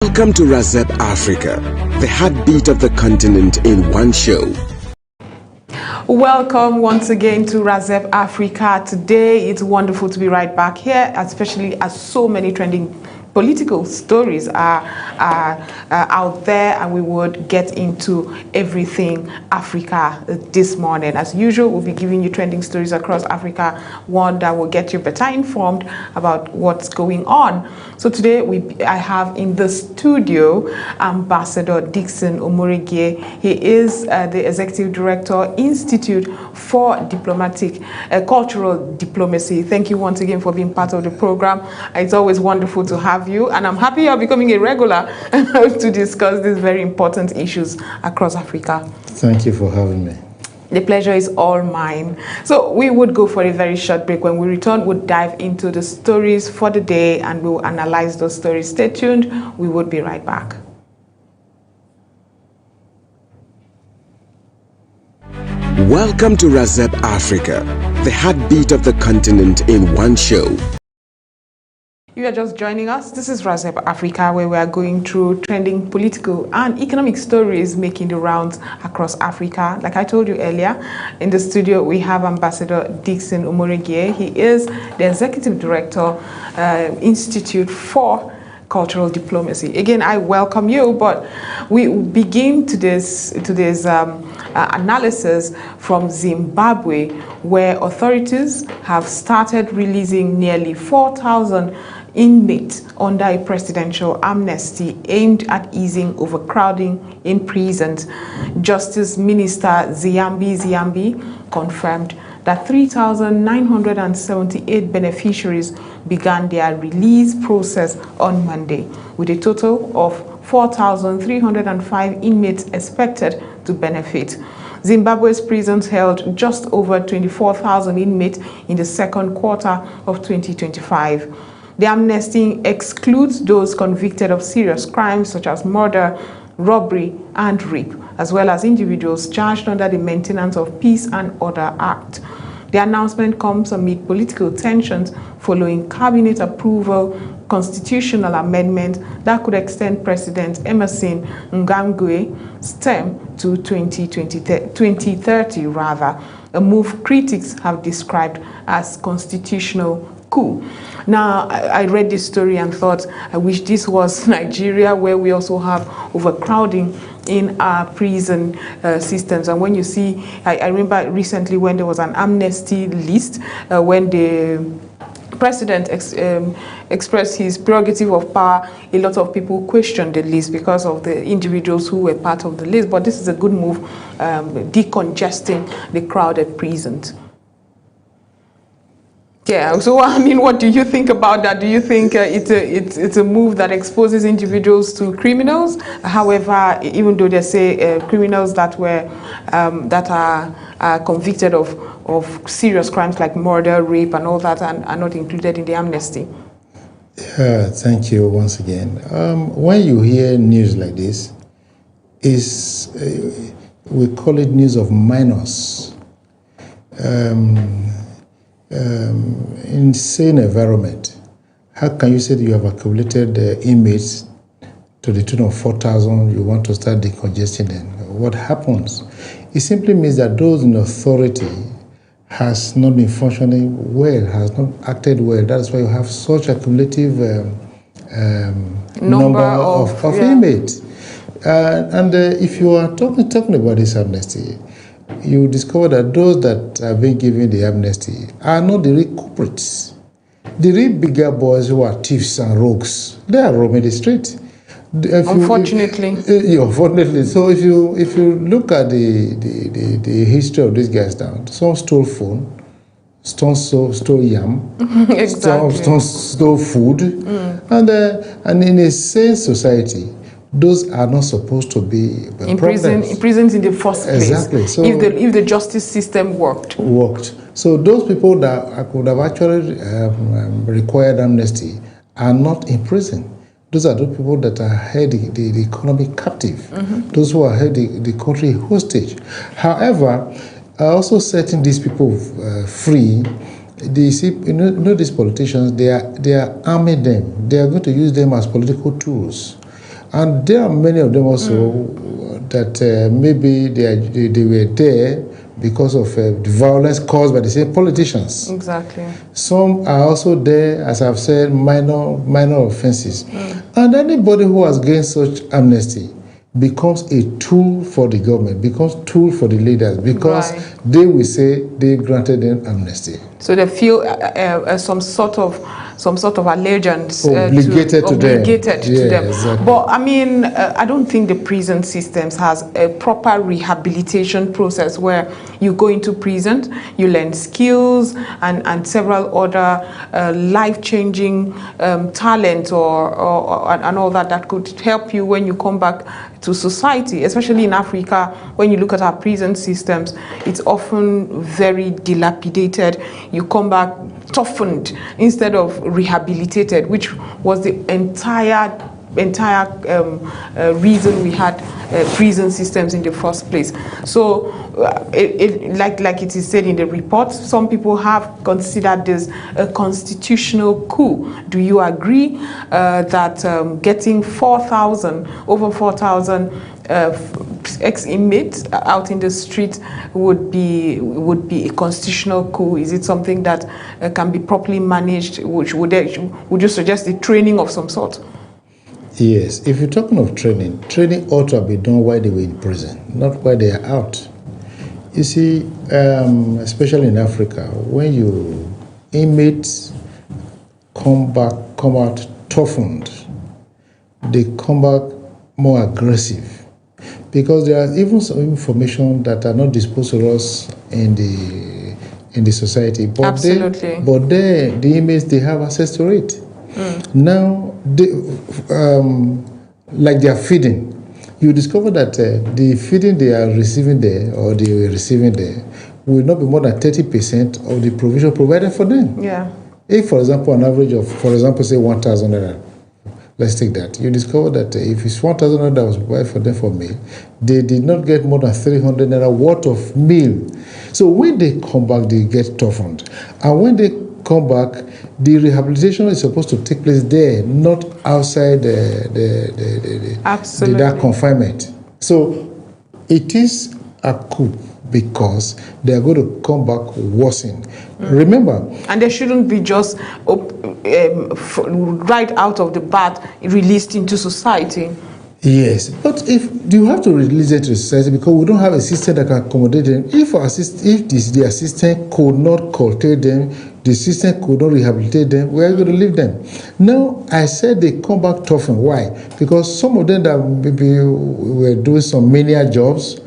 Welcome to Razep Africa, the heartbeat of the continent in one show. Welcome once again to Razep Africa. Today it's wonderful to be right back here, especially as so many trending political stories are out there, and we would get into everything Africa this morning. As usual, we'll be giving you trending stories across Africa, one that will get you better informed about what's going on. So today I have in the studio Ambassador Dickson Omorigie. He is the Executive Director, Institute for Cultural Diplomacy. Thank you once again for being part of the program. It's always wonderful to have you, and I'm happy you're becoming a regular to discuss these very important issues across Africa. Thank you for having me. The pleasure is all mine. So we would go for a very short break. When we return, we'll dive into the stories for the day and we'll analyze those stories. Stay tuned. We would be right back. Welcome to Razep Africa, the heartbeat of the continent in one show. You are just joining us. This is Razep Africa, where we are going through trending political and economic stories making the rounds across Africa. Like I told you earlier, in the studio we have Ambassador Dickson Omorigie. He is the Executive Director, Institute for Cultural Diplomacy. Again, I welcome you, but we begin today's analysis from Zimbabwe, where authorities have started releasing nearly 4,000 inmates under a presidential amnesty aimed at easing overcrowding in prisons. Justice Minister Ziyambi confirmed that 3,978 beneficiaries began their release process on Monday, with a total of 4,305 inmates expected to benefit. Zimbabwe's prisons held just over 24,000 inmates in the second quarter of 2025. The amnesty excludes those convicted of serious crimes such as murder, robbery, and rape, as well as individuals charged under the Maintenance of Peace and Order Act. The announcement comes amid political tensions following cabinet approval constitutional amendment that could extend President Emerson Mnangagwa's term to 2030, a move critics have described as constitutional coup. Now, I read this story and thought, I wish this was Nigeria, where we also have overcrowding in our prison systems. And when you see, I remember recently when there was an amnesty list, when the president expressed his prerogative of power, a lot of people questioned the list because of the individuals who were part of the list. But this is a good move, decongesting the crowded prisons. Yeah, so I mean, what do you think about that? Do you think it's a move that exposes individuals to criminals? However, even though they say criminals that were that are convicted of serious crimes like murder, rape, and all that are not included in the amnesty? Yeah, thank you once again. When you hear news like this, we call it news of minors. Insane environment. How can you say that you have accumulated inmates to the tune of 4,000, you want to start decongesting them? What happens? It simply means that those in authority has not been functioning well, has not acted well. That's why you have such a cumulative number of inmates. And if you are talking about this amnesty, you discover that those that are being given the amnesty are not the real culprits. The real bigger boys who are thieves and rogues, they are roaming the street. Unfortunately. Unfortunately. So if you look at the history of these guys now, some stole phone, some stole yam, Exactly. some stole food, and in a sane society, those are not supposed to be in prisons in the first place. Exactly. So if the justice system worked. So those people that could have actually required amnesty are not in prison. Those are the people that are held the economy captive. Those who are held the country hostage. However, also setting these people free. These politicians, they are arming them. They are going to use them as political tools. And there are many of them also that maybe they were there because of the violence caused by the same politicians. Exactly. Some are also there, as I've said, minor offenses. And anybody who has gained such amnesty becomes a tool for the government, becomes tool for the leaders, because they will say they granted them amnesty. So they feel some sort of allegiance obligated to them. Exactly. But I mean, I don't think the prison systems has a proper rehabilitation process where you go into prison, you learn skills and several other life-changing talent and all that could help you when you come back to society, especially in Africa. When you look at our prison systems, it's often very dilapidated. You come back toughened instead of rehabilitated, which was the entire reason we had prison systems in the first place. So, like it is said in the report, some people have considered this a constitutional coup. Do you agree that getting over 4,000 ex-inmates out in the street would be a constitutional coup? Is it something that can be properly managed? Would you suggest the training of some sort? Yes, if you're talking of training ought to have been done while they were in prison, not while they are out. You see, especially in Africa, when inmates come out toughened, they come back more aggressive. Because there are even some information that are not disposed to us in the society. But Absolutely. The inmates, they have access to it. Now, like they are feeding, you discover that the feeding they are receiving there, or they were receiving there, will not be more than 30% of the provision provided for them. Yeah. If, for example, an average of, say 1,000 naira, let's take that. You discover that if it's 1,000 naira that was provided for them for meal, they did not get more than 300 naira worth of meal. So when they come back, they get toughened. And when they come back, the rehabilitation is supposed to take place there, not outside that confinement. So it is a coup because they are going to come back worsened. Remember, and they shouldn't be just right out of the bat released into society. Yes, but if you have to release it to society because we don't have a system that can accommodate them. If the assistant could not cultivate them, the system could not rehabilitate them, we are going to leave them. Now, I said they come back toughened. Why? Because some of them that maybe were doing some menial jobs,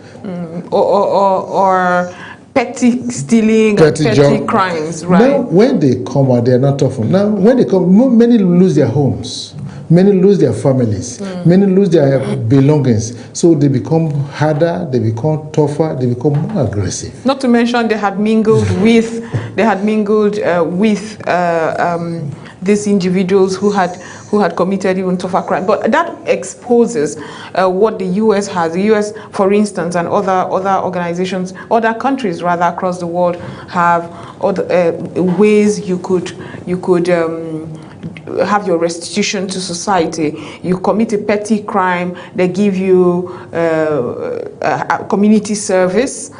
or petty stealing and petty crimes, right? Now, when they come out, they are not toughened. Now, when they come, many lose their homes. Many lose their families. Many lose their belongings. So they become harder, they become tougher, they become more aggressive. Not to mention they had mingled with these individuals who had committed even tougher crime. But that exposes what the U.S. has. The U.S., for instance, and other organizations, other countries rather across the world have other ways you could have your restitution to society. You commit a petty crime, they give you a community service.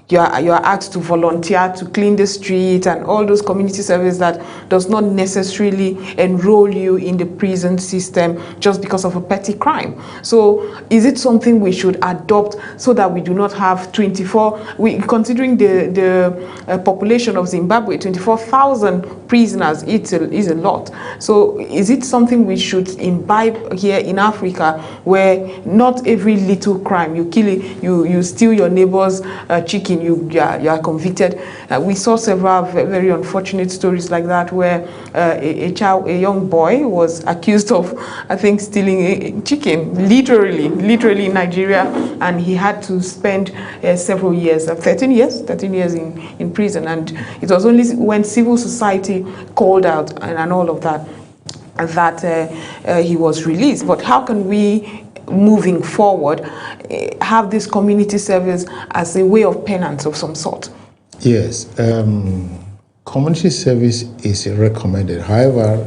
You are asked to volunteer to clean the street and all those community service that does not necessarily enroll you in the prison system just because of a petty crime. So is it something we should adopt so that we do not have considering the population of Zimbabwe, 24,000 prisoners is a lot. So is it something we should imbibe here in Africa, where not every little crime, you kill it, you steal your neighbor's chicken, you are convicted? We saw several very unfortunate stories like that, where a young boy was accused of, I think, stealing a chicken, literally in Nigeria, and he had to spend several years, 13 years in prison. And it was only when civil society called out and all of that he was released. But how can we, moving forward, have this community service as a way of penance of some sort? Yes, community service is recommended. However,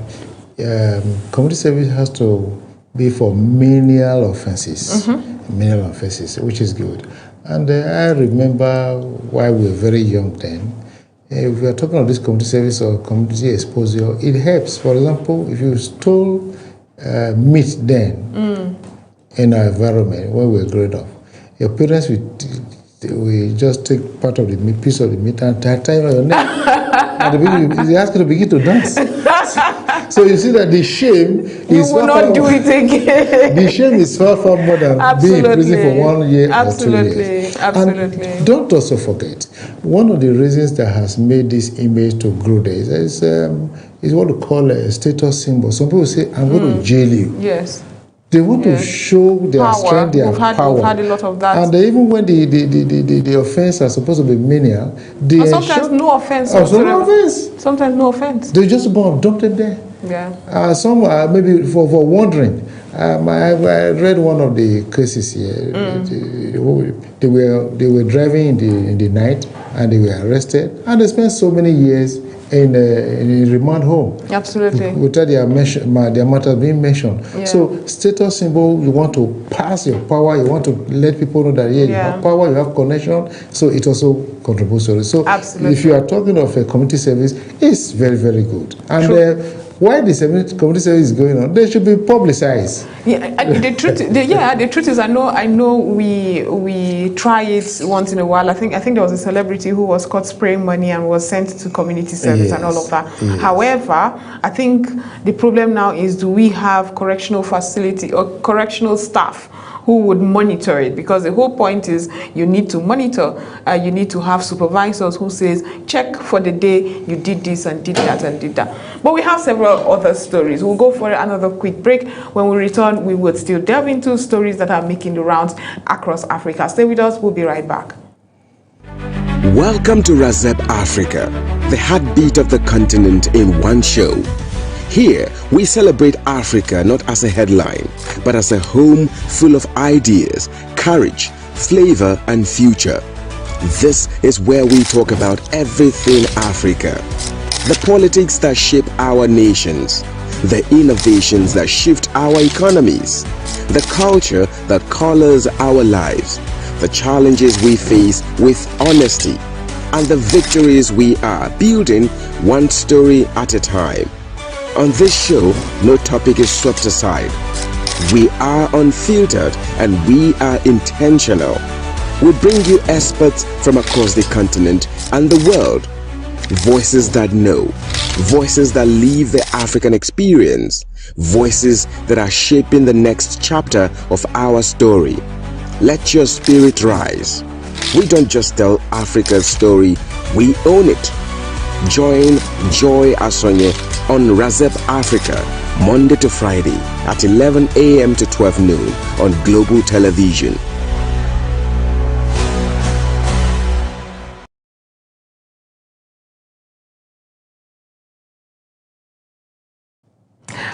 community service has to be for menial offenses. Menial offenses, which is good. And I remember while we were very young then, if we are talking about this community service or community exposure, it helps. For example, if you stole meat then in our environment when we were growing up, your parents will just take part of the meat, piece of the meat and tie it on your neck. And they ask you to begin to dance. So you see that the shame is... You will not do it again. The shame is far more than being in prison for 1 year or 2 years. Absolutely. And don't also forget, one of the reasons that has made this image to grow there is what we call a status symbol. Some people say, I'm going to jail you. Yes. They want to show their strength, their power. We've had a lot of that. And even when the offense are supposed to be menial, they sometimes no offense. No offense. Sometimes no offense. They just dump them there. Yeah. Some maybe for wandering. I read one of the cases here. They were driving in the night and they were arrested and they spent so many years in a remand home. Absolutely. Without their matters being mentioned. Yeah. So status symbol, you want to pass your power, you want to let people know that you have power, you have connection. So it also contributes to it. So absolutely. If you are talking of a community service, it's very, very good. And why the community service is going on, they should be publicized. Yeah, the truth is, I know we try it once in a while. I think there was a celebrity who was caught spraying money and was sent to community service and all of that. Yes. However, I think the problem now is, do we have correctional facility or correctional staff who would monitor it? Because the whole point is you need to monitor. You need to have supervisors who says, check for the day you did this and did that and did that. But we have several other stories. We'll go for another quick break. When we return, we would still delve into stories that are making the rounds across Africa. Stay with us. We'll be right back. Welcome to Razep Africa, the heartbeat of the continent in one show. Here, we celebrate Africa not as a headline, but as a home full of ideas, courage, flavor, and future. This is where we talk about everything Africa. The politics that shape our nations, the innovations that shift our economies, the culture that colors our lives, the challenges we face with honesty, and the victories we are building one story at a time. On this show, no topic is swept aside. We are unfiltered and we are intentional. We bring you experts from across the continent and the world. Voices that know, voices that live the African experience, voices that are shaping the next chapter of our story. Let your spirit rise. We don't just tell Africa's story, we own it. Join Joy Asonye on Razep Africa, Monday to Friday at 11 a.m. to 12 noon on Global Television.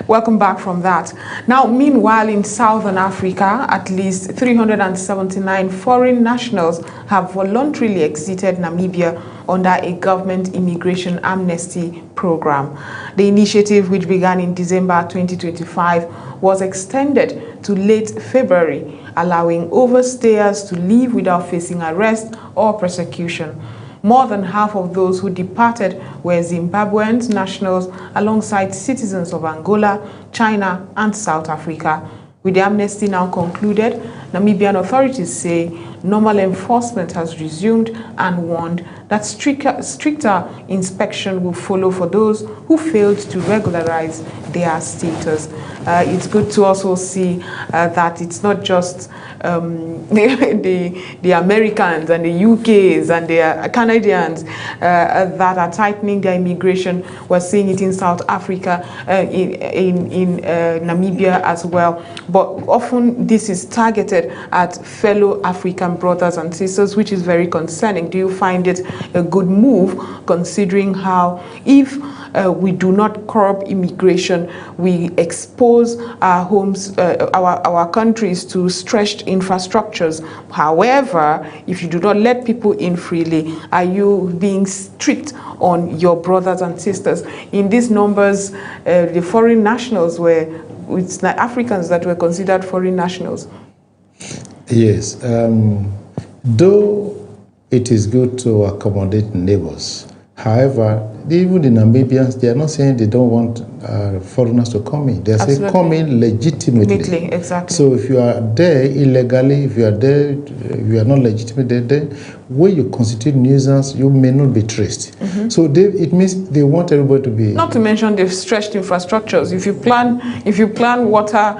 Welcome back from that. Now, meanwhile, in Southern Africa, at least 379 foreign nationals have voluntarily exited Namibia under a government immigration amnesty program. The initiative, which began in December 2025, was extended to late February, allowing overstayers to leave without facing arrest or persecution. More than half of those who departed were Zimbabwean nationals alongside citizens of Angola, China, and South Africa. With the amnesty now concluded, Namibian authorities say normal enforcement has resumed and warned that stricter inspection will follow for those who failed to regularize their status. It's good to also see that it's not just the Americans and the UKs and the Canadians that are tightening their immigration. We're seeing it in South Africa, in Namibia as well. But often this is targeted at fellow African brothers and sisters, which is very concerning. Do you find it a good move, considering how if we do not curb immigration, we expose our homes, our countries to stretched infrastructures? However, if you do not let people in freely, are you being strict on your brothers and sisters? In these numbers, the foreign nationals were it's not Africans that were considered foreign nationals. Yes. Though it is good to accommodate neighbors, however, even the Namibians, they are not saying they don't want foreigners to come in. They are saying come in legitimately. Exactly. So if you are there illegally, if you are there, you are not legitimate, then when you constitute nuisance, you may not be traced. So it means they want everybody to be. Not to mention they've stretched infrastructures. If you plan water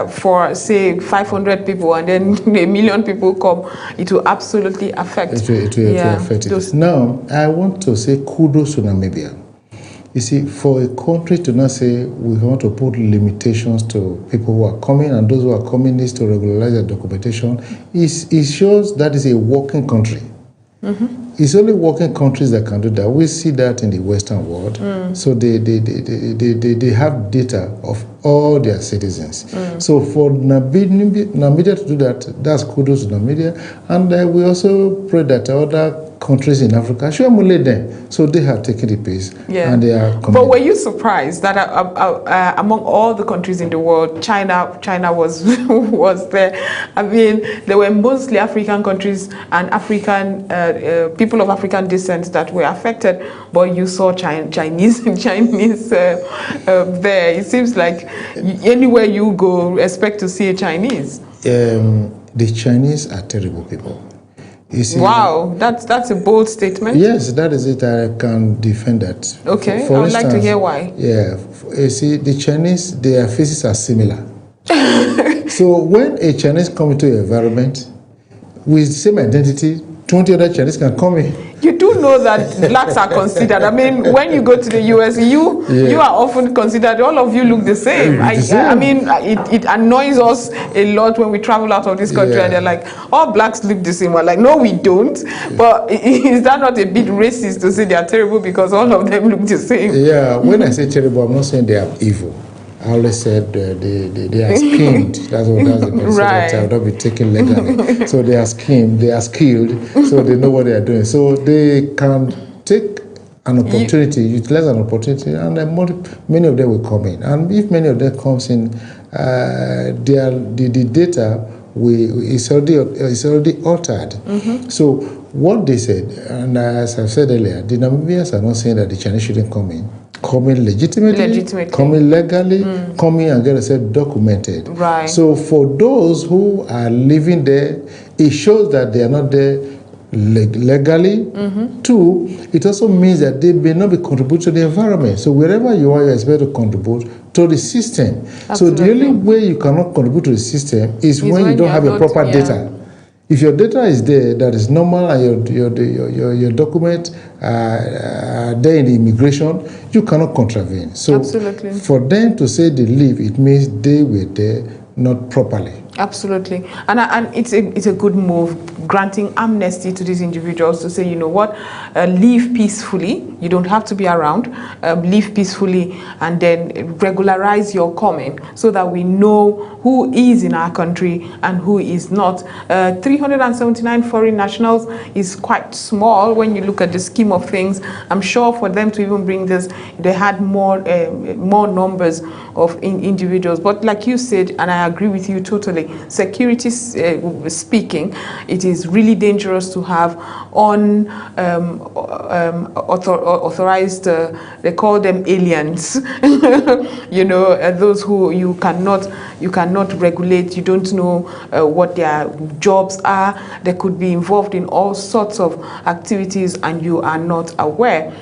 for say 500 people and then 1 million people come, it will absolutely affect. It will affect it. Now, I want to say kudos to Namibia. You see, for a country to not say we want to put limitations to people who are coming and those who are coming needs to regularize their documentation, it shows that is a working country. It's only working countries that can do that. We see that in the Western world. So they have data of all their citizens. So for Namibia to do that, that's kudos to Namibia. And we also pray that other countries in Africa should emulate them. So they have taken the pace. Yeah. And they are committed. But were you surprised that among all the countries in the world, China was was there? I mean, there were mostly African countries and African people of African descent that were affected, but you saw Chinese there. It seems like anywhere you go, expect to see a Chinese. The Chinese are terrible people. You see, wow, that's a bold statement. Yes, that is it. I can defend that. Okay, I would like to hear why. Yeah, you see, the Chinese, their faces are similar. So when a Chinese comes into your environment with the same identity, 20 other Chinese can come in. You do know that blacks are considered. I mean, when you go to the US, you are often considered, all of you look the same. I mean, it annoys us a lot when we travel out of this country and they're like, all blacks look the same. We're like, no, we don't. But is that not a bit racist to say they are terrible because all of them look the same? Yeah, when I say terrible, I'm not saying they are evil. I always said they are schemed. That's the concept. Right. That I would not be taken legally. So they are schemed, they are skilled, so they know what they are doing. So they can take an opportunity, utilize an opportunity, and many of them will come in. And if many of them comes in, the data is already altered. So what they said, and as I've said earlier, the Namibians are not saying that the Chinese shouldn't come in. Come in legitimately, come in legally, come in and get themselves documented. Right. So for those who are living there, it shows that they are not there legally. Two, it also means that they may not be contributing to the environment. So wherever you are, you expect to contribute to the system. Absolutely. So the only way you cannot contribute to the system is when you don't have a proper data. If your data is there, that is normal, and your document there in the immigration, you cannot contravene. So absolutely. For them to say they leave, it means they were there not properly. Absolutely, and it's a good move, granting amnesty to these individuals to say, you know what, leave peacefully. You don't have to be around. Leave peacefully, and then regularize your coming so that we know who is in our country and who is not. 379 foreign nationals is quite small when you look at the scheme of things. I'm sure for them to even bring this, they had more numbers of individuals. But like you said, and I agree with you totally, security speaking, it is really dangerous to have authorized, they call them aliens, you know, those who you cannot regulate. You don't know what their jobs are. They could be involved in all sorts of activities and you are not aware.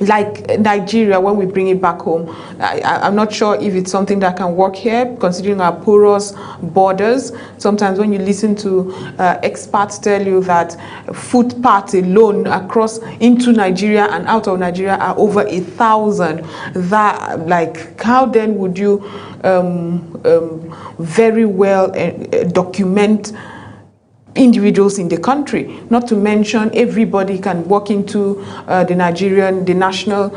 Like Nigeria, when we bring it back home, I'm not sure if it's something that can work here, considering our porous borders. Sometimes when you listen to experts tell you that footpaths alone across into Nigeria and out of Nigeria are over 1,000, that, like, how then would you very well document individuals in the country? Not to mention everybody can walk into the national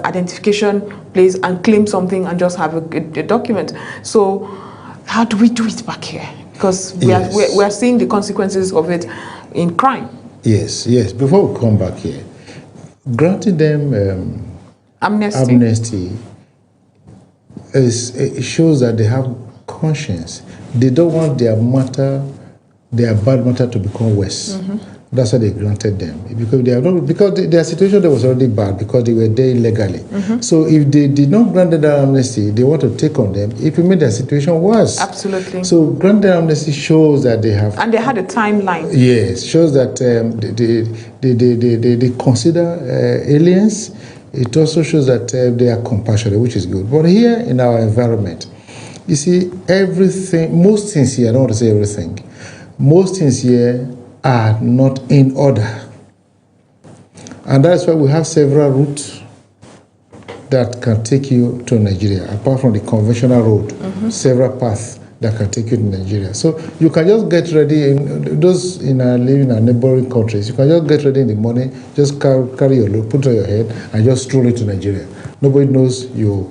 identification place and claim something and just have a document. So how do we do it back here? Because we are seeing the consequences of it in crime. Yes. Before we come back here, granting them amnesty it shows that they have conscience. They don't want their bad matter to become worse. That's why they granted them, because they are not, because their situation was already bad because they were there illegally. So if they did not grant them that amnesty, they want to take on them. It will make their situation worse. Absolutely. So granted amnesty shows that they have, and they had a timeline. Yes, shows that they consider aliens. It also shows that they are compassionate, which is good. But here in our environment, you see, everything, most things here, I don't want to say everything, most things here are not in order. And that's why we have several routes that can take you to Nigeria, apart from the conventional road, several paths that can take you to Nigeria. So you can just get ready, those living in our neighboring countries, you can just get ready in the morning, just carry your load, put it on your head, and just stroll into Nigeria. Nobody knows you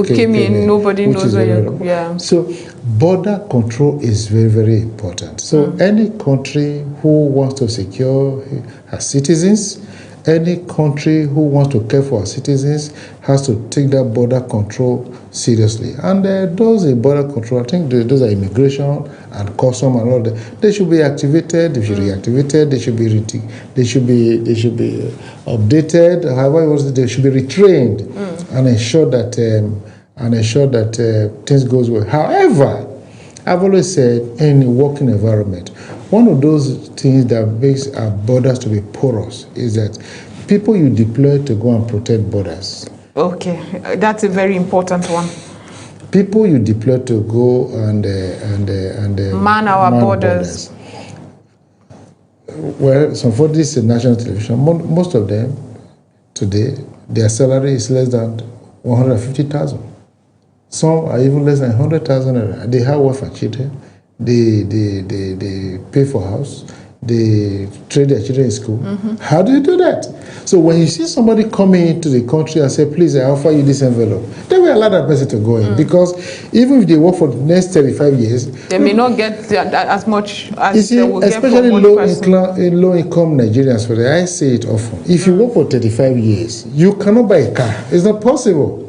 came in. Nobody knows where you're. Yeah. So border control is very, very important. So any country who wants to secure her citizens, any country who wants to care for our citizens has to take that border control seriously. And those in border control, I think those are immigration and custom and all that. They should be activated. They should be reactivated. They should be updated. However, they should be retrained and ensure that things goes well. However, I've always said in a working environment, one of those things that makes our borders to be porous is that people you deploy to go and protect borders. Okay, that's a very important one. People you deploy to go and man our borders. Well, so for this national television, most of them today, their salary is less than 150,000. Some are even less than 100,000. They have wife and children. They pay for house. They train their children in school. How do you do that? So when you see somebody coming into the country and say, please, I offer you this envelope, they will allow that person to go in. Because even if they work for the next 35 years, they may not get as much as you see, they will get especially from low-income Nigerians. I say it often. If you work for 35 years, you cannot buy a car. It's not possible.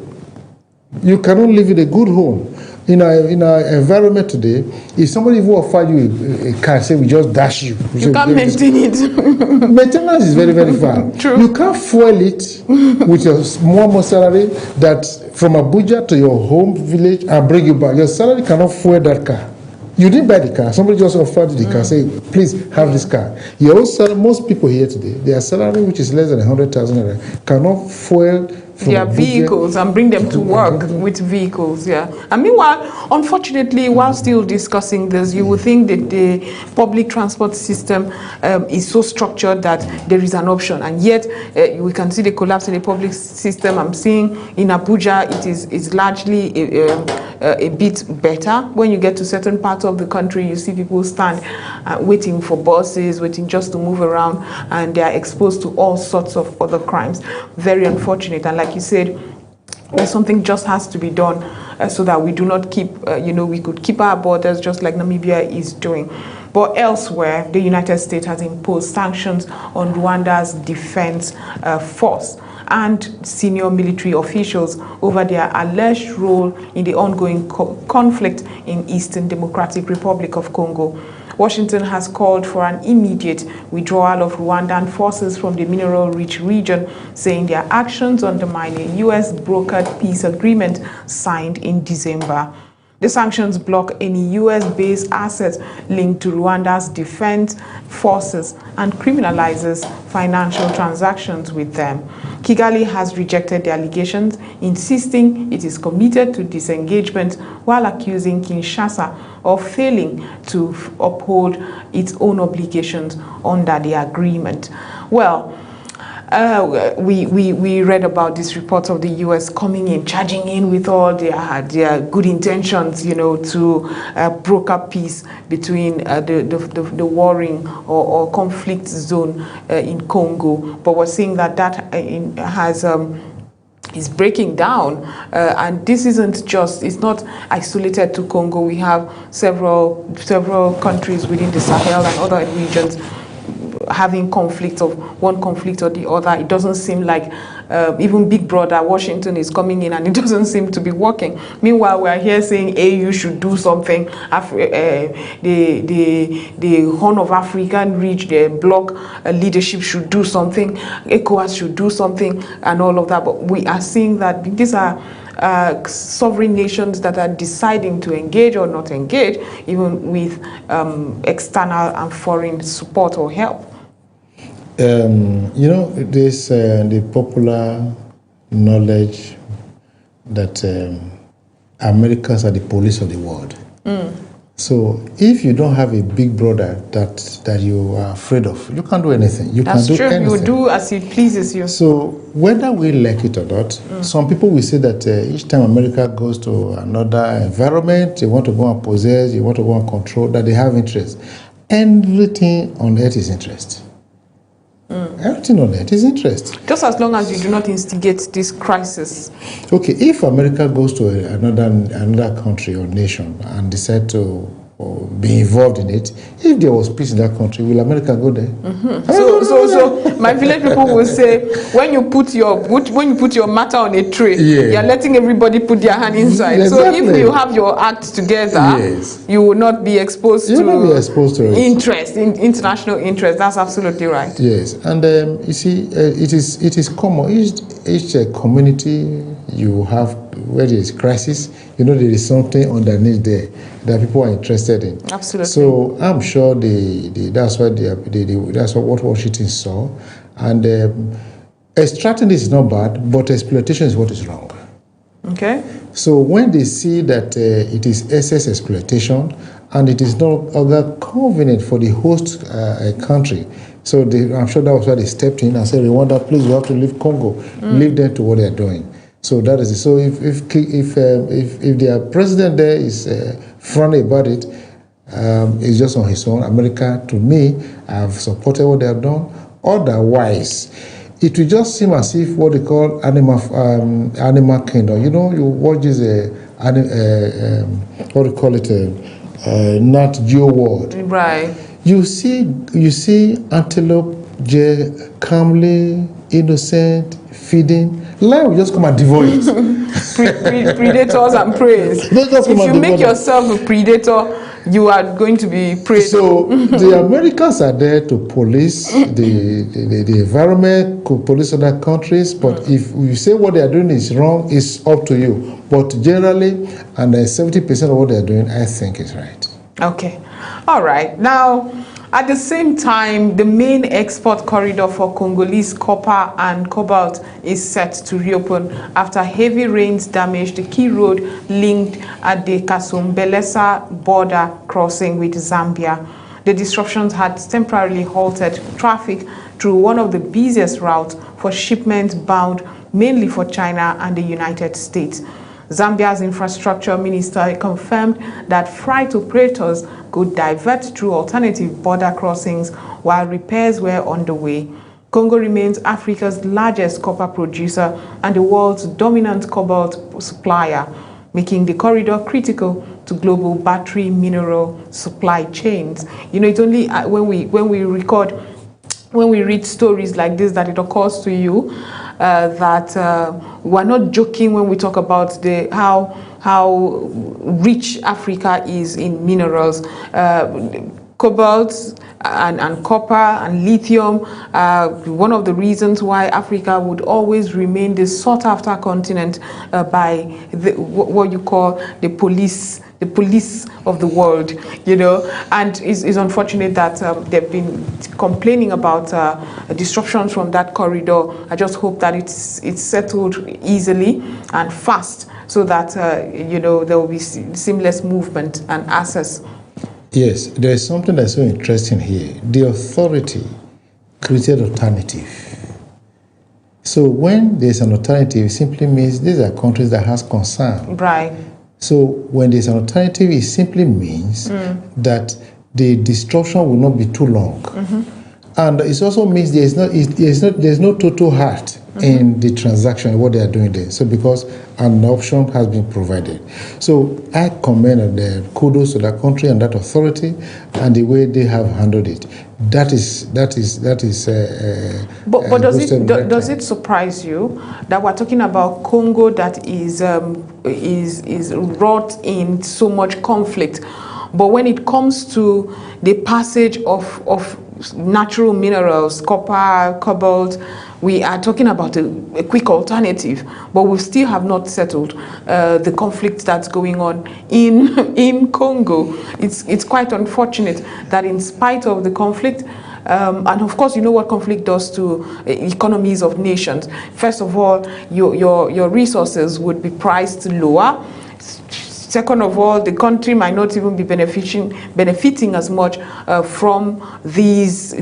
You cannot live in a good home. In our environment today, if somebody will offer you a car, say we just dash you. You can't maintain it. Maintenance is very, very far. True. You can't fuel it with your more salary that from Abuja to your home village and bring you back. Your salary cannot fuel that car. You didn't buy the car. Somebody just offered you the car. Say, please have this car. Your own salary, most people here today, their salary, which is less than 100,000, cannot fuel their vehicles and bring them to work with vehicles, yeah. And meanwhile, unfortunately, while still discussing this, you would think that the public transport system is so structured that there is an option, and yet we can see the collapse in the public system. I'm seeing in Abuja, it is largely a bit better. When you get to certain parts of the country, you see people stand waiting for buses, waiting just to move around, and they are exposed to all sorts of other crimes. Very unfortunate. And like you said, something just has to be done so that we do not keep, we could keep our borders just like Namibia is doing. But elsewhere, the United States has imposed sanctions on Rwanda's defense force and senior military officials over their alleged role in the ongoing conflict in Eastern Democratic Republic of Congo. Washington has called for an immediate withdrawal of Rwandan forces from the mineral-rich region, saying their actions undermine a U.S.-brokered peace agreement signed in December. The sanctions block any U.S.-based assets linked to Rwanda's defense forces and criminalizes financial transactions with them. Kigali has rejected the allegations, insisting it is committed to disengagement while accusing Kinshasa of failing to uphold its own obligations under the agreement. Well, we read about this report of the U.S. coming in, charging in with all their good intentions, to broker peace between the warring or conflict zone in Congo. But we're seeing that is breaking down, and this it's not isolated to Congo. We have several countries within the Sahel and other regions having conflict of one conflict or the other. It doesn't seem like even Big Brother Washington is coming in and it doesn't seem to be working. Meanwhile, we are here saying AU should do something. The Horn of African Region, the bloc leadership should do something. ECOWAS should do something, and all of that. But we are seeing that these are sovereign nations that are deciding to engage or not engage, even with external and foreign support or help. This the popular knowledge that Americans are the police of the world. So if you don't have a big brother that you are afraid of, you can't do anything. That's can't do true. anything. You do as it pleases you. So whether we like it or not, some people will say that each time America goes to another environment, they want to go and possess, they want to go and control, that they have interest. Everything on earth is interest. Everything on earth is interest. Just as long as you do not instigate this crisis. Okay, if America goes to another country or nation and decide to be involved in it, if there was peace in that country, will America go there? So my village people will say, when you put your matter on a tray, you're letting everybody put their hand inside. Exactly. So if you have your act together, you will not be exposed to interest, international interest. That's absolutely right. Yes, and you see, it is common. Each community you have where there is crisis, there is something underneath there that people are interested in. Absolutely. So I'm sure that's what Washington saw, and extracting this is not bad, but exploitation is what is wrong. Okay. So when they see that it is excess exploitation and it is no longer convenient for the host country, so I'm sure that was why they stepped in and said, Rwanda, please, you have to leave Congo, leave them to what they are doing. So that is it. So if their president there is frowning about it, it's just on his own. America, to me, have supported what they have done. Otherwise, it will just seem as if what they call animal kingdom. You watch this what do you call it, Nat Geo world. Right. You see antelope calmly, innocent, feeding. Lion will just come and devour it. Predators and prey. If you make yourself a predator, you are going to be prey. So the Americans are there to police the environment, to police other countries. But if you say what they are doing is wrong, it's up to you. But generally, and 70% of what they are doing, I think is right. Okay. All right. Now, at the same time, the main export corridor for Congolese copper and cobalt is set to reopen after heavy rains damaged the key road linked at the Kasumbelesa border crossing with Zambia. The disruptions had temporarily halted traffic through one of the busiest routes for shipments bound mainly for China and the United States. Zambia's infrastructure minister confirmed that freight operators could divert through alternative border crossings while repairs were underway. Congo remains Africa's largest copper producer and the world's dominant cobalt supplier, making the corridor critical to global battery mineral supply chains. It's only when we read stories like this that it occurs to you that we're not joking when we talk about how rich Africa is in minerals. Cobalt and copper and lithium, one of the reasons why Africa would always remain the sought-after continent by what you call the police of the world, and it's unfortunate that they've been complaining about disruptions from that corridor. I just hope that it's settled easily and fast so that there will be seamless movement and access. Yes, there is something that's so interesting here. The authority created alternative. So when there's an alternative, it simply means these are countries that has concern. Right. So when there's an alternative, it simply means that the disruption will not be too long. And it also means there's no total halt in the transaction, what they are doing there. So because an option has been provided. So I commend the kudos to that country and that authority and the way they have handled it. But does it surprise you that we're talking about Congo that is wrought in so much conflict, but when it comes to the passage of natural minerals, copper, cobalt, we are talking about a quick alternative, but we still have not settled the conflict that's going on in Congo. It's quite unfortunate that in spite of the conflict, and of course, you know what conflict does to economies of nations. First of all, your resources would be priced lower. Second of all, the country might not even be benefiting as much from these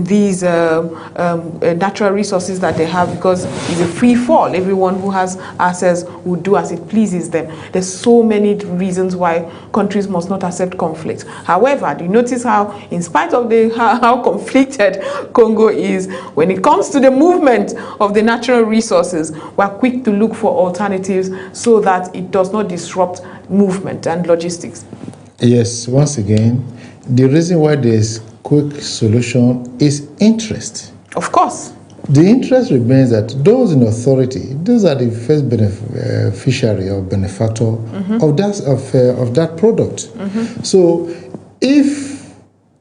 natural resources that they have, because it's a free fall. Everyone who has access will do as it pleases them. There's so many reasons why countries must not accept conflict. However, do you notice how, in spite of how conflicted Congo is, when it comes to the movement of the natural resources, we're quick to look for alternatives so that it does not disrupt movement and logistics. Yes, once again, the reason why there's quick solution is interest. Of course. The interest remains that those in authority, those are the first beneficiary or benefactor of that product. So if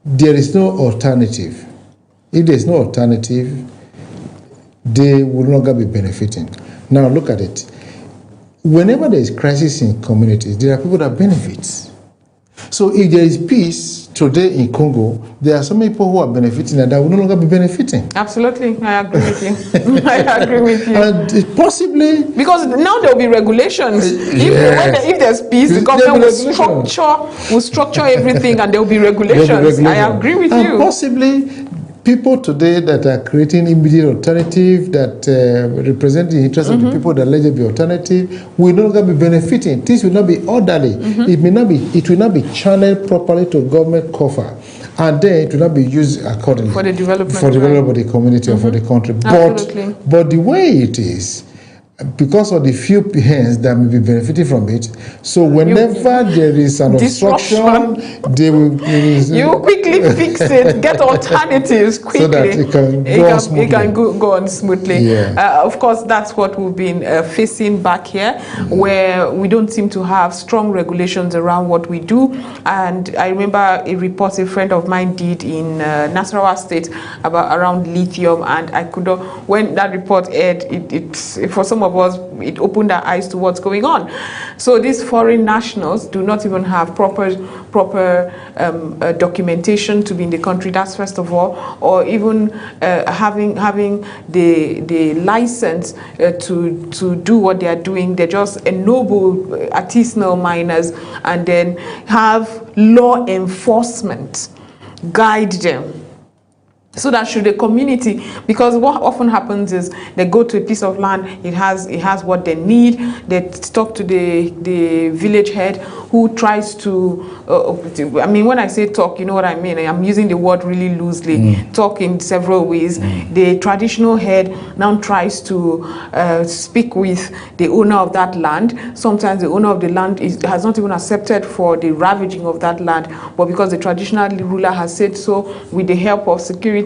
there is no alternative, they will no longer be benefiting. Now look at it. Whenever there is crisis in communities, there are people that benefit. So if there is peace today in Congo, there are some people who are benefiting and that will no longer be benefiting. Absolutely, I agree with you. I agree with you. And possibly... Because now there will be regulations. If there's peace, the government will structure everything and there will be regulations. I agree with you. Possibly... people today that are creating immediate alternative that represent the interests of the people that allegedly be alternative will no longer be benefiting. Things will not be orderly. It will not be channeled properly to government coffer, and then it will not be used accordingly for the development of the community or for the country. But the way it is, because of the few hands that may be benefiting from it, so whenever there is an obstruction, they will... You quickly fix it, get alternatives quickly. So that it can go on smoothly. Yeah. Of course, that's what we've been facing back here, where we don't seem to have strong regulations around what we do. And I remember a report a friend of mine did in Nasarawa State around lithium, and I could not, when that report aired, it for some of us, it opened our eyes to what's going on. So these foreign nationals do not even have proper documentation to be in the country. That's first of all, or even having the license to do what they are doing. They're just ennoble artisanal miners, and then have law enforcement guide them. So that should the community, because what often happens is they go to a piece of land, it has what they need, they talk to the village head who tries to, I mean, when I say talk, you know what I mean, I'm using the word really loosely, talk in several ways. The traditional head now tries to speak with the owner of that land. Sometimes the owner of the land has not even accepted for the ravaging of that land, but because the traditional ruler has said so, with the help of security,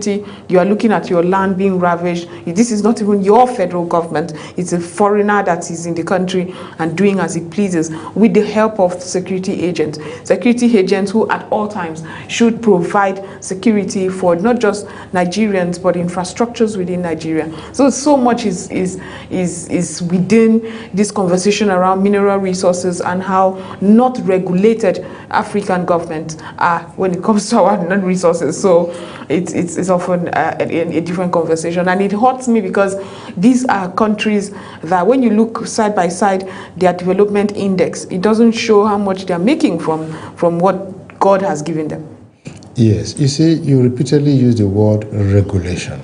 you are looking at your land being ravaged. This is not even your federal government. It's a foreigner that is in the country and doing as he pleases with the help of security agents. Security agents who at all times should provide security for not just Nigerians, but infrastructures within Nigeria. So much is within this conversation around mineral resources and how not regulated African governments are when it comes to our non-resources. So it's often a different conversation, and it hurts me because these are countries that when you look side by side, their development index, it doesn't show how much they're making from what God has given them. Yes, you see, you repeatedly use the word regulation.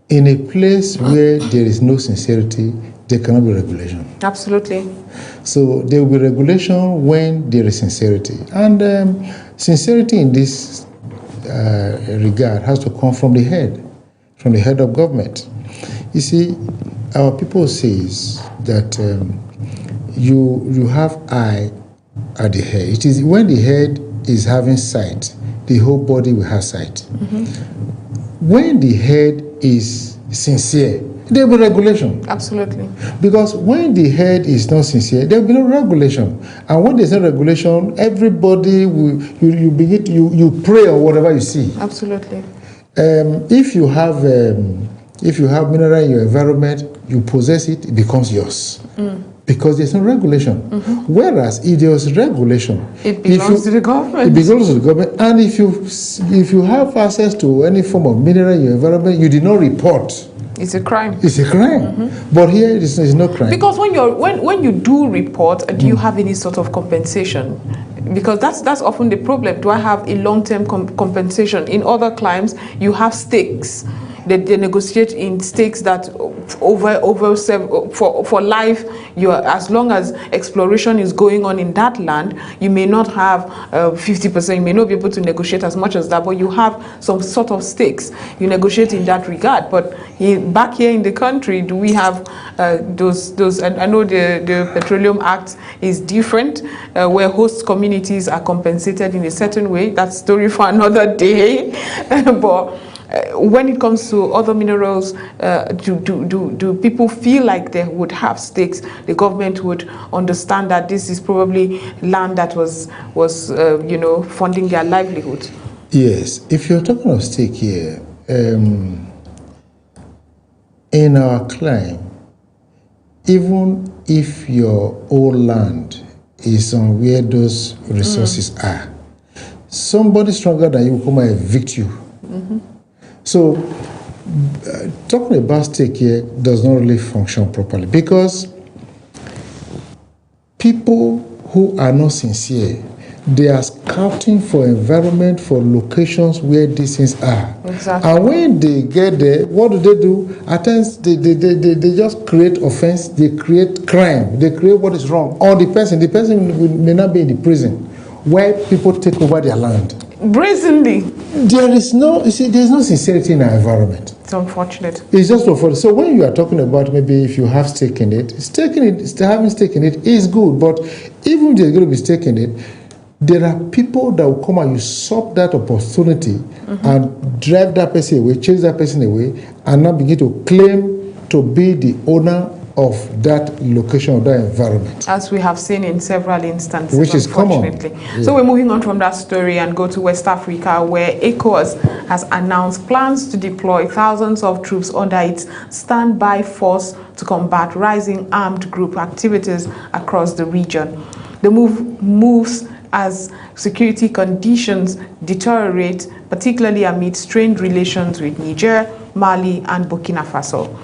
In a place where there is no sincerity, there cannot be regulation. Absolutely. So there will be regulation when there is sincerity. And sincerity in this regard has to come from the head of government. You see, our people says that you have eye at the head. It is when the head is having sight, the whole body will have sight. When the head is sincere, there will be regulation. Absolutely. Because when the head is not sincere, there will be no regulation. And when there's no regulation, everybody will you begin to, you pray or whatever you see. Absolutely. If you have mineral in your environment, you possess it, it becomes yours. Because there's no regulation. Whereas if there's regulation, it belongs to the government. It belongs to the government. And if you have access to any form of mineral in your environment, you did not report. It's a crime. It's a crime. But here it is no crime. Because when you do report, do you have any sort of compensation? Because that's often the problem. Do I have a long-term compensation? In other climes, you have stakes. They negotiate in stakes that for life. As long as exploration is going on in that land, you may not have 50%. You may not be able to negotiate as much as that, but you have some sort of stakes. You negotiate in that regard. But back here in the country, do we have those? And I know the Petroleum Act is different, where host communities are compensated in a certain way. That's a story for another day. But when it comes to other minerals, do people feel like they would have stakes? The government would understand that this is probably land that was funding their livelihood. Yes, if you're talking of stake here, in our climb, even if your old land is on where those resources are, somebody stronger than you will come and evict you. So, talking about stake here does not really function properly, because people who are not sincere, they are scouting for environment, for locations where these things are. Exactly. And when they get there, what do? At times, they just create offense, they create crime, they create what is wrong on the person. The person may not be in the prison, where people take over their land. Brazenly. There's no sincerity in our environment. It's unfortunate. It's just unfortunate. So when you are talking about maybe if you have stake in it, having stake in it is good. But even if there's going to be stake in it, there are people that will come and usurp that opportunity and drive that person away, chase that person away, and now begin to claim to be the owner of that location, of that environment. As we have seen in several instances, which is common. Yeah. So we're moving on from that story and go to West Africa, where ECOWAS has announced plans to deploy thousands of troops under its standby force to combat rising armed group activities across the region. The move moves as security conditions deteriorate, particularly amid strained relations with Niger, Mali, and Burkina Faso.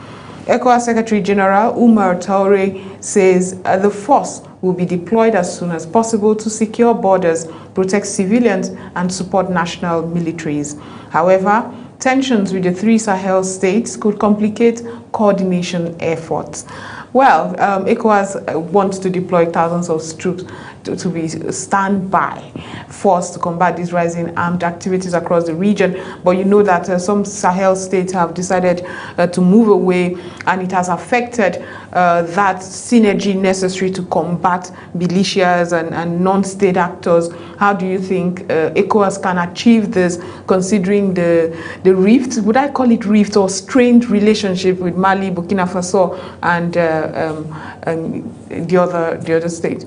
ECOWAS Secretary General Umar Traoré says the force will be deployed as soon as possible to secure borders, protect civilians, and support national militaries. However, tensions with the three Sahel states could complicate coordination efforts. Well, ECOWAS wants to deploy thousands of troops to be standby force to combat these rising armed activities across the region. But you know that some Sahel states have decided to move away, and it has affected that synergy necessary to combat militias and non-state actors. How do you think ECOWAS can achieve this, considering the rift, would I call it rift, or strained relationship with Mali, Burkina Faso, and the other state?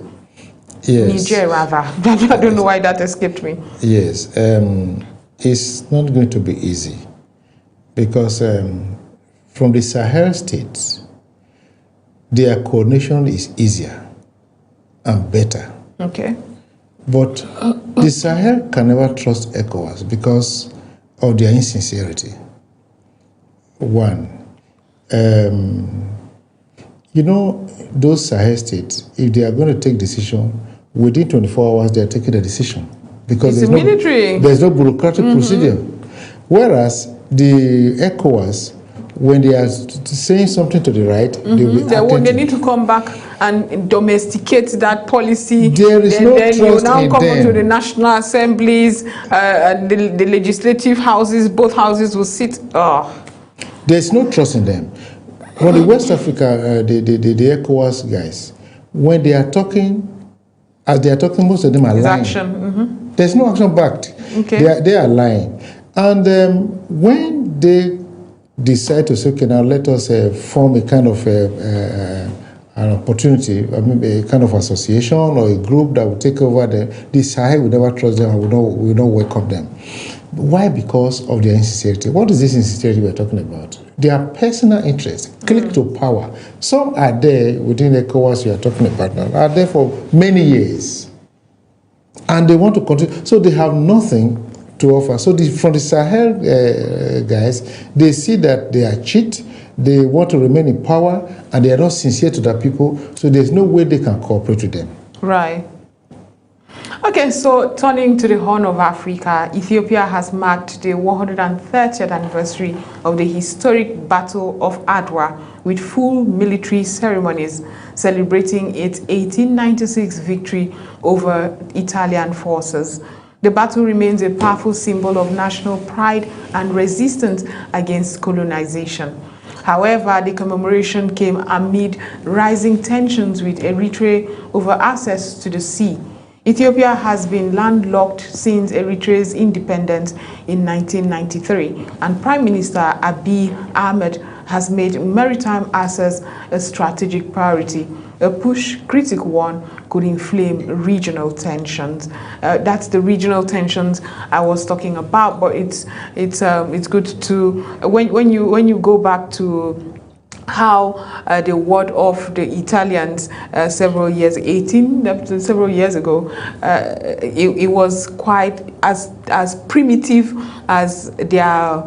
Yes. Niger, rather. I don't know why that escaped me. Yes. It's not going to be easy, because from the Sahel states, their coordination is easier and better. Okay. But the Sahel can never trust ECOWAS because of their insincerity. One, those Sahel states, if they are going to take decision, within 24 hours they are taking a decision, because there's no bureaucratic procedure. Whereas the ECOWAS, when they are saying something to the right, they need to come back and domesticate that policy. There is no trust in them. Then you now come to the national assemblies, and the legislative houses. Both houses will sit. There's no trust in them. Well, the West Africa, the ECOWAS guys, when they are talking, as they are talking, most of them are lying. Action. There's no action backed. Okay. They are lying. And when they decide to say, okay, now let us form a kind of an opportunity, a kind of association or a group that will take over the Sahel will never trust them and will not welcome them. Why? Because of their insincerity. What is this insincerity we're talking about? Their personal interest, click to power. Some are there within the ECOWAS we are talking about now, are there for many years. And they want to continue. So they have nothing to offer. So from the Sahel guys, they see that they are cheat, they want to remain in power, and they are not sincere to their people, so there's no way they can cooperate with them. Right. Okay, so turning to the Horn of Africa, Ethiopia has marked the 130th anniversary of the historic Battle of Adwa with full military ceremonies celebrating its 1896 victory over Italian forces. The battle remains a powerful symbol of national pride and resistance against colonization. However, the commemoration came amid rising tensions with Eritrea over access to the sea. Ethiopia has been landlocked since Eritrea's independence in 1993, and Prime Minister Abiy Ahmed has made maritime access a strategic priority. A push, critic warn, could inflame regional tensions. That's the regional tensions I was talking about. But it's good to when you go back to how the word of the Italians several years ago, it was quite as primitive as their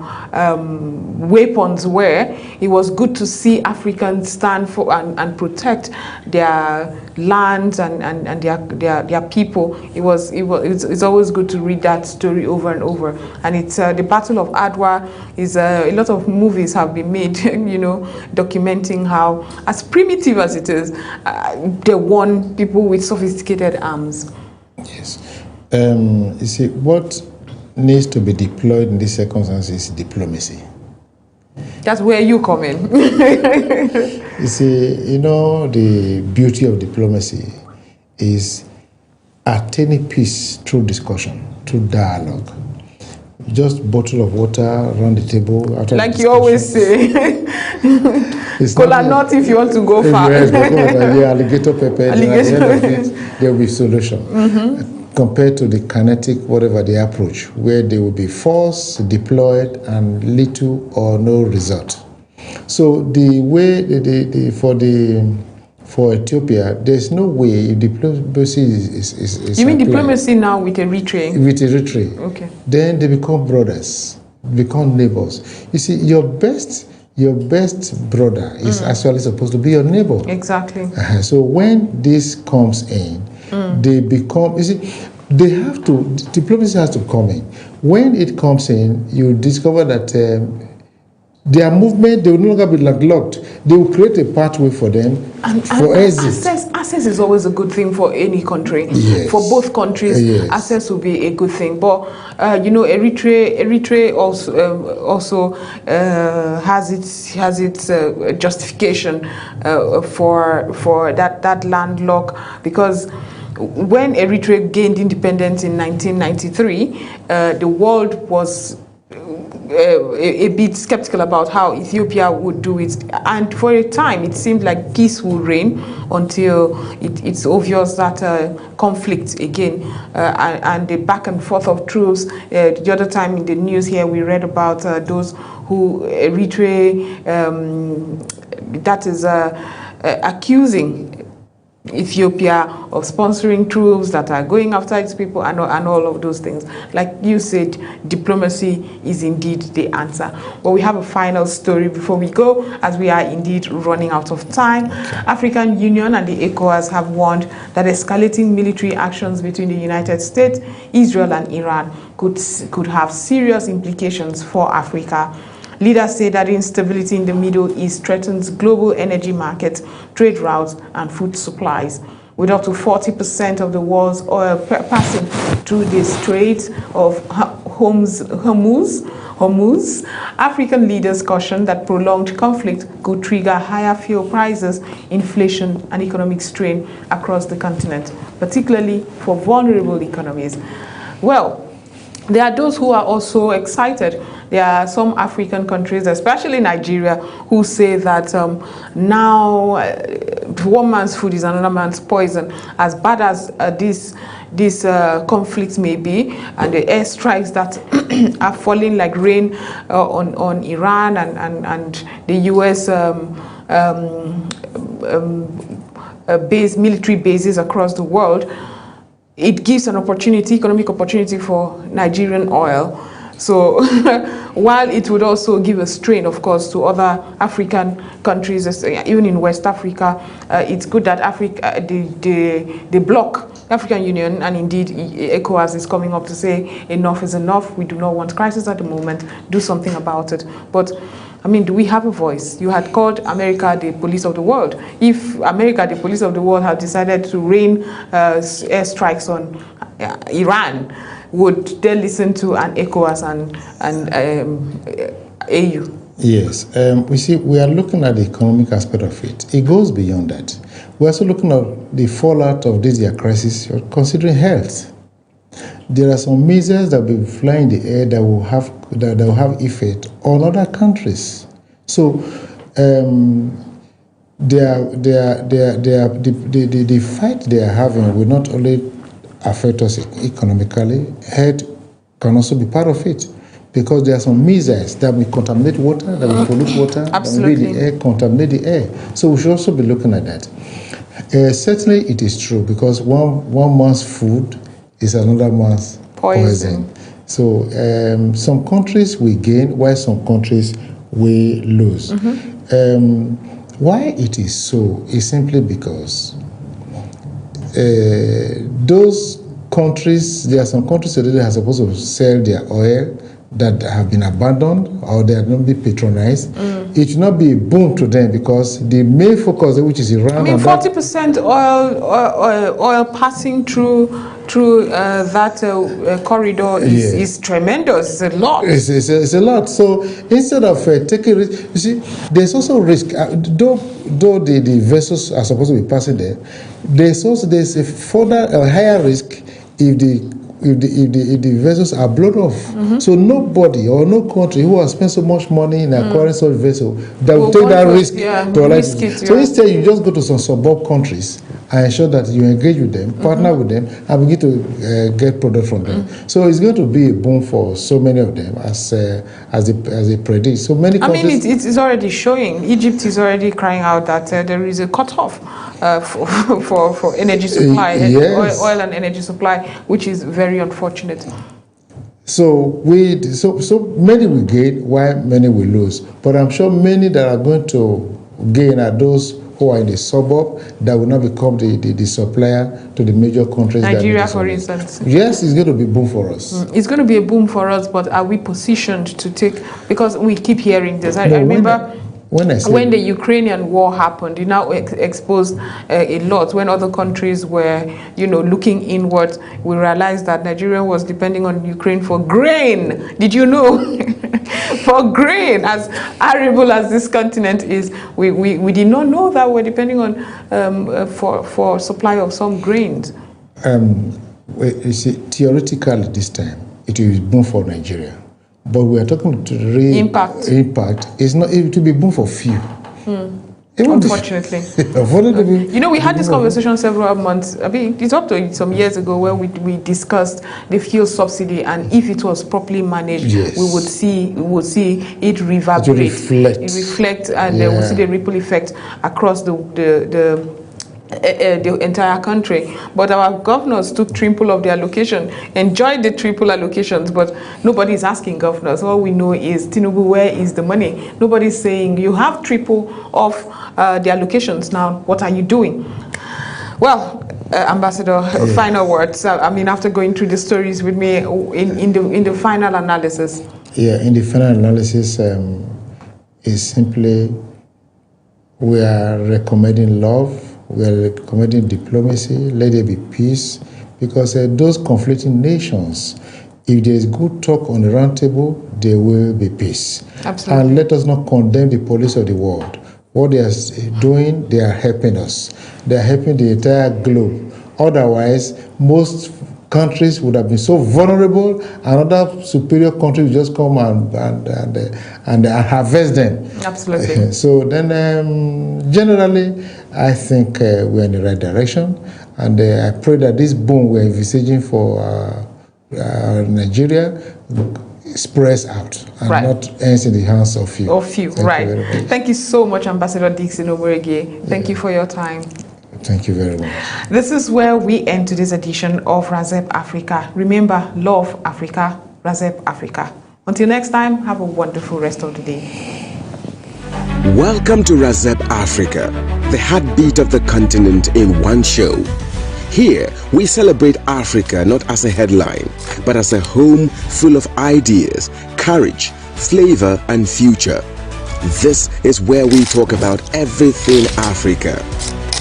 weapons were. It was good to see Africans stand for and protect their lands and their people. It's always good to read that story over and over. And it's the Battle of Adwa is a lot of movies have been made, documenting how, as primitive as it is, they won people with sophisticated arms. Yes. You see, what needs to be deployed in these circumstances is diplomacy. That's where you come in. You see, the beauty of diplomacy is attaining peace through discussion, through dialogue. Just bottle of water around the table. Like you always say. Cola nut if you want to go far. Yes, alligator pepper. At the end of it, there will be solution. Compared to the kinetic, whatever the approach, where they will be forced, deployed, and little or no result. So the way for Ethiopia, there's no way diplomacy is You mean applied. Diplomacy now with Eritrea? With Eritrea. Okay. Then they become brothers, become neighbors. You see, your best brother is actually supposed to be your neighbor. Exactly. So when this comes in, they become, they have to, diplomacy has to come in. When it comes in, you discover that their movement, they will no longer be locked. They will create a pathway for them for exit. Access is always a good thing for any country. Yes. For both countries, yes. Access will be a good thing. But Eritrea also has its justification for that landlock, because when Eritrea gained independence in 1993, the world was a bit skeptical about how Ethiopia would do it, and for a time it seemed like peace will reign until it's obvious that conflict again and the back and forth of troops. The other time in the news here we read about those who Eritrea that is accusing Ethiopia of sponsoring troops that are going after its people and all of those things. Like you said, diplomacy is indeed the answer. But we have a final story before we go, as we are indeed running out of time. African Union and the ECOWAS have warned that escalating military actions between the United States, Israel and Iran could have serious implications for Africa. Leaders say that instability in the Middle East threatens global energy markets, trade routes, and food supplies. With up to 40% of the world's oil passing through the Strait of Hormuz, Hormuz. African leaders caution that prolonged conflict could trigger higher fuel prices, inflation, and economic strain across the continent, particularly for vulnerable economies. Well, there are those who are also excited. There are some African countries, especially Nigeria, who say that now one man's food is another man's poison. As bad as this conflict may be, and the airstrikes that are falling like rain on Iran and the U.S. Military bases across the world, it gives an opportunity, economic opportunity for Nigerian oil. So while it would also give a strain, of course, to other African countries, even in West Africa, it's good that Africa, the bloc, African Union, and indeed ECOWAS is coming up to say enough is enough. We do not want crisis at the moment. Do something about it. But I mean, do we have a voice? You had called America the police of the world. If America, the police of the world, had decided to rain airstrikes on Iran, would they listen to an ECOWAS and AU? Yes. We see, we are looking at the economic aspect of it. It goes beyond that. We're also looking at the fallout of this year crisis, considering health. There are some missiles that will fly in the air that will have effect on other countries. So the fight they are having will not only affect us economically. Health can also be part of it, because there are some missiles that will contaminate water, that will pollute water, absolutely, that will the air, contaminate the air. So we should also be looking at that. Certainly, it is true, because one man's food is another man's poison. So some countries will gain, while some countries will lose. Why it is so is simply because those countries, there are some countries today that are supposed to sell their oil that have been abandoned or they are not being patronized. It should not be a boom to them, because the main focus, which is Iran. I mean, 40% oil passing through that corridor is tremendous. It's a lot. It's a lot. So instead of taking risk, you see, there's also risk. Though the vessels are supposed to be passing there, there's a further higher risk if the vessels are blown off. So nobody or no country who has spent so much money in acquiring such vessel that will take that risk to risk it. So instead, you just go to some suburb countries and ensure that you engage with them, partner with them, and begin to get product from them. So it's going to be a boom for so many of them, as they predict. So many countries. I mean, it's already showing. Egypt is already crying out that there is a cutoff for energy supply, oil and energy supply, which is very unfortunate. So many will gain while many will lose. But I'm sure many that are going to gain are those who are in the suburb that will not become the supplier to the major countries. Nigeria, for instance. Yes, it's going to be a boom for us. It's going to be a boom for us, but are we positioned to take, because we keep hearing this. I remember when the Ukrainian war happened, it now exposed a lot. When other countries were, looking inward, we realized that Nigeria was depending on Ukraine for grain. Did you know? For grain, as arable as this continent is, we did not know that we're depending on for supply of some grains. You see, theoretically this time it will be boom for Nigeria. But we are talking to the real impact. It's not. It will be boom for few. Unfortunately. We had this conversation several months. I mean, it's up to some years ago where we discussed the fuel subsidy, and if it was properly managed, we would see it reverberate, it reflect, and we would see the ripple effect across the entire country. But our governors took triple of their allocation, enjoyed the triple allocations, but nobody is asking governors. All we know is, Tinubu, where is the money? Nobody's saying, you have triple of the allocations now, what are you doing? Well, Ambassador, final words. I mean, after going through the stories with me, in the final analysis. Yeah, in the final analysis is simply, we are recommending love. We are recommending diplomacy, let there be peace, because those conflicting nations, If there is good talk on the round table, there will be peace. Absolutely. And let us not condemn the police of the world. What they are doing, they are helping us. They are helping the entire globe. Otherwise, most countries would have been so vulnerable, and other superior countries would just come and harvest them. Absolutely. So then, generally, I think we're in the right direction, and I pray that this boom we're envisaging for Nigeria spreads out and not ends in the hands of few. Thank you so much, Ambassador Dixon Owerege. Thank you for your time. Thank you very much. This is where we end today's edition of Razep Africa. Remember, love Africa, Razep Africa. Until next time, have a wonderful rest of the day. Welcome to Razep Africa, the heartbeat of the continent in one show. Here, we celebrate Africa not as a headline, but as a home full of ideas, courage, flavor, and future. This is where we talk about everything Africa.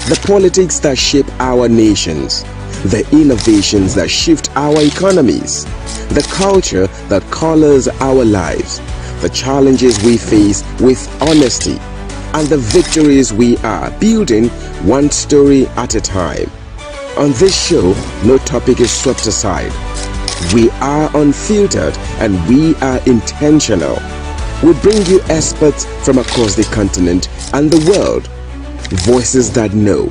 The politics that shape our nations, the innovations that shift our economies, the culture that colors our lives, the challenges we face with honesty, and the victories we are building one story at a time. On this show, no topic is swept aside. We are unfiltered and we are intentional. We bring you experts from across the continent and the world. Voices that know,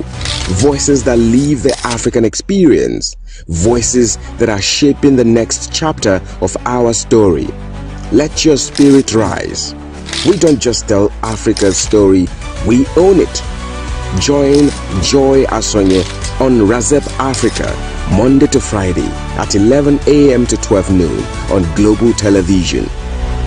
voices that live the African experience, voices that are shaping the next chapter of our story. Let your spirit rise. We don't just tell Africa's story, we own it. Join Joy Asonye on Razep Africa, Monday to Friday at 11 a.m. to 12 noon on Global Television.